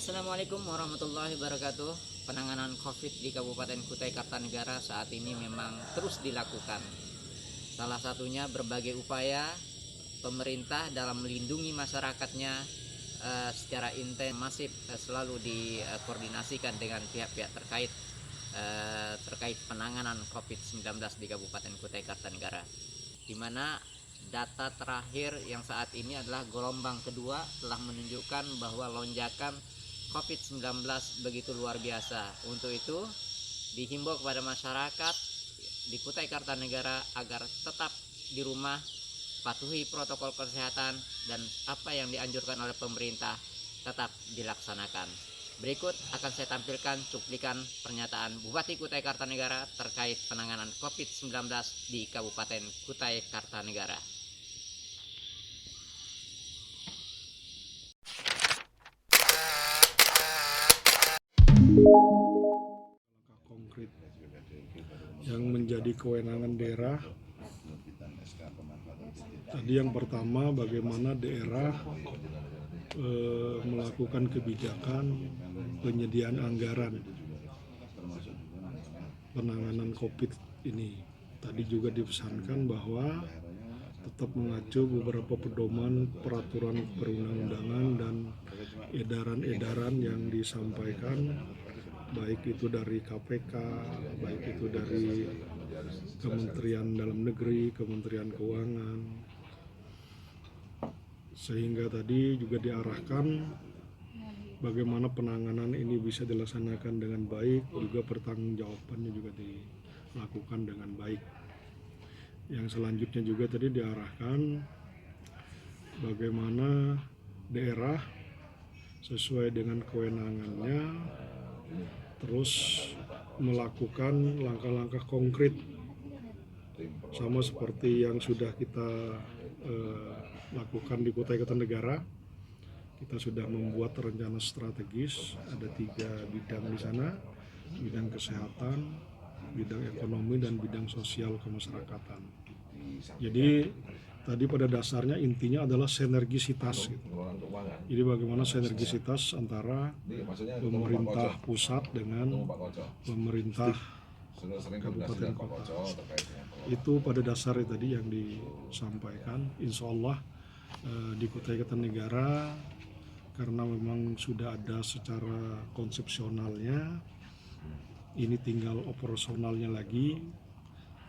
Assalamualaikum warahmatullahi wabarakatuh. Penanganan COVID di Kabupaten Kutai Kartanegara saat ini memang terus dilakukan. Salah satunya berbagai upaya pemerintah dalam melindungi masyarakatnya secara intens masif selalu dikoordinasikan dengan pihak-pihak terkait penanganan COVID-19 di Kabupaten Kutai Kartanegara, di mana data terakhir yang saat ini adalah gelombang kedua telah menunjukkan bahwa lonjakan COVID-19 begitu luar biasa. Untuk itu dihimbau kepada masyarakat di Kutai Kartanegara agar tetap di rumah, patuhi protokol kesehatan, dan apa yang dianjurkan oleh pemerintah tetap dilaksanakan. Berikut akan saya tampilkan cuplikan pernyataan Bupati Kutai Kartanegara terkait penanganan COVID-19 di Kabupaten Kutai Kartanegara. Langkah konkret yang menjadi kewenangan daerah. Tadi yang pertama, bagaimana daerah melakukan kebijakan penyediaan anggaran penanganan COVID ini. Tadi juga dipesankan bahwa tetap mengacu beberapa pedoman peraturan perundang-undangan dan edaran-edaran yang disampaikan, baik itu dari KPK, baik itu dari Kementerian Dalam Negeri, Kementerian Keuangan, sehingga tadi juga diarahkan bagaimana penanganan ini bisa dilaksanakan dengan baik, juga pertanggungjawabannya juga dilakukan dengan baik. Yang selanjutnya juga tadi diarahkan bagaimana daerah sesuai dengan kewenangannya terus melakukan langkah-langkah konkret sama seperti yang sudah kita lakukan di Kutai Kartanegara. Kita sudah membuat rencana strategis, ada 3 bidang di sana, bidang kesehatan, bidang ekonomi, dan bidang sosial kemasyarakatan. Jadi tadi pada dasarnya intinya adalah sinergisitas gitu. Jadi bagaimana sinergisitas antara pemerintah pusat dengan pemerintah kabupaten kota. Itu pada dasarnya tadi yang disampaikan. Insya Allah di Kutai Kartanegara, karena memang sudah ada secara konsepsionalnya, ini tinggal operasionalnya lagi.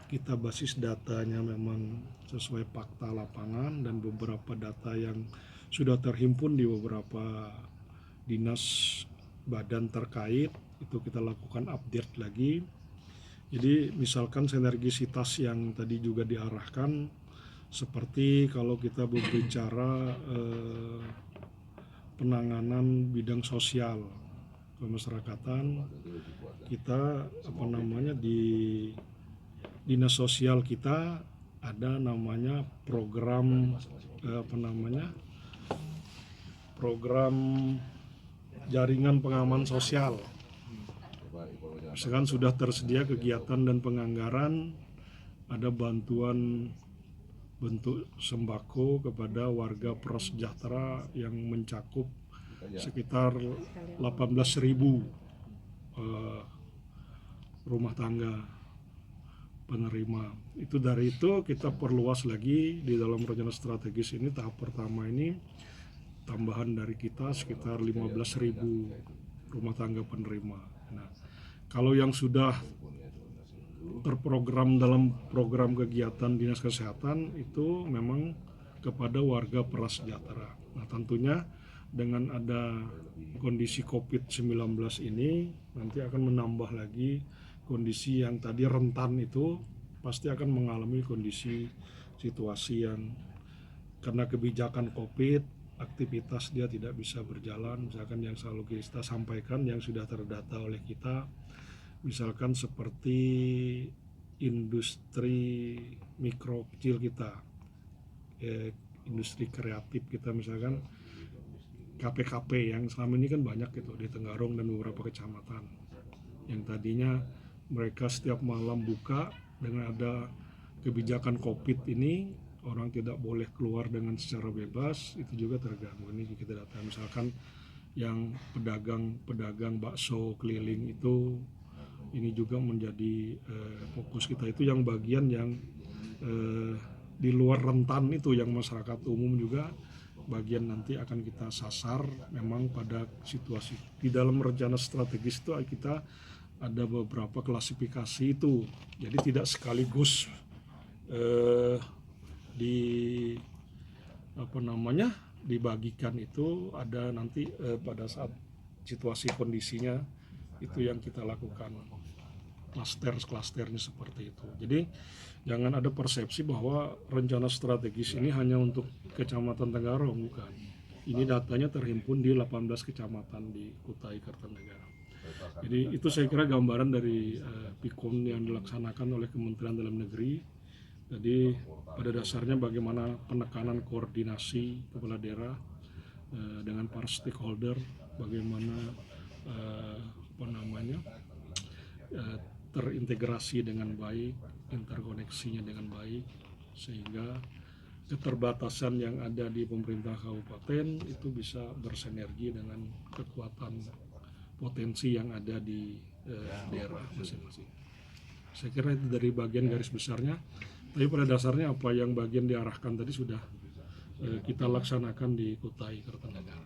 Kita basis datanya memang sesuai fakta lapangan dan beberapa data yang sudah terhimpun di beberapa dinas badan terkait, itu kita lakukan update lagi. Jadi misalkan sinergisitas yang tadi juga diarahkan, seperti kalau kita berbicara penanganan bidang sosial kemasyarakatan, kita di dinas sosial kita ada namanya program program jaringan pengaman sosial. Misalkan sudah tersedia kegiatan dan penganggaran, ada bantuan bentuk sembako kepada warga prasejahtera yang mencakup sekitar 18.000 rumah tangga penerima. Itu dari itu kita perluas lagi di dalam rencana strategis ini. Tahap pertama ini tambahan dari kita sekitar 15.000 rumah tangga penerima. Nah, kalau yang sudah terprogram dalam program kegiatan dinas kesehatan itu memang kepada warga prasejahtera. Nah, tentunya dengan ada kondisi COVID-19 ini nanti akan menambah lagi kondisi yang tadi rentan, itu pasti akan mengalami kondisi situasi yang karena kebijakan COVID, aktivitas dia tidak bisa berjalan. Misalkan yang selalu kita sampaikan yang sudah terdata oleh kita, misalkan seperti industri mikro kecil kita, industri kreatif kita, misalkan KP-KP yang selama ini kan banyak gitu di Tenggarong dan beberapa kecamatan, yang tadinya mereka setiap malam buka. Dengan ada kebijakan COVID ini, orang tidak boleh keluar dengan secara bebas, itu juga terganggu. Ini kita data misalkan yang pedagang bakso keliling itu, ini juga menjadi fokus kita. Itu yang bagian yang di luar rentan itu, yang masyarakat umum juga bagian nanti akan kita sasar. Memang pada situasi di dalam rencana strategis itu kita ada beberapa klasifikasi itu, jadi tidak sekaligus dibagikan. Itu ada nanti pada saat situasi kondisinya itu yang kita lakukan klasternya seperti itu. Jadi jangan ada persepsi bahwa rencana strategis ini hanya untuk Kecamatan Tenggarong, bukan. Ini datanya terhimpun di 18 kecamatan di Kutai Kartanegara. Jadi itu saya kira gambaran dari PIKON yang dilaksanakan oleh Kementerian Dalam Negeri. Jadi pada dasarnya bagaimana penekanan koordinasi kepala daerah dengan para stakeholder, bagaimana terintegrasi dengan baik, interkoneksinya dengan baik, sehingga keterbatasan yang ada di pemerintah kabupaten itu bisa bersinergi dengan kekuatan potensi yang ada di daerah masing-masing. Saya kira itu dari bagian garis besarnya, tapi pada dasarnya apa yang bagian diarahkan tadi sudah kita laksanakan di Kutai Kartanegara.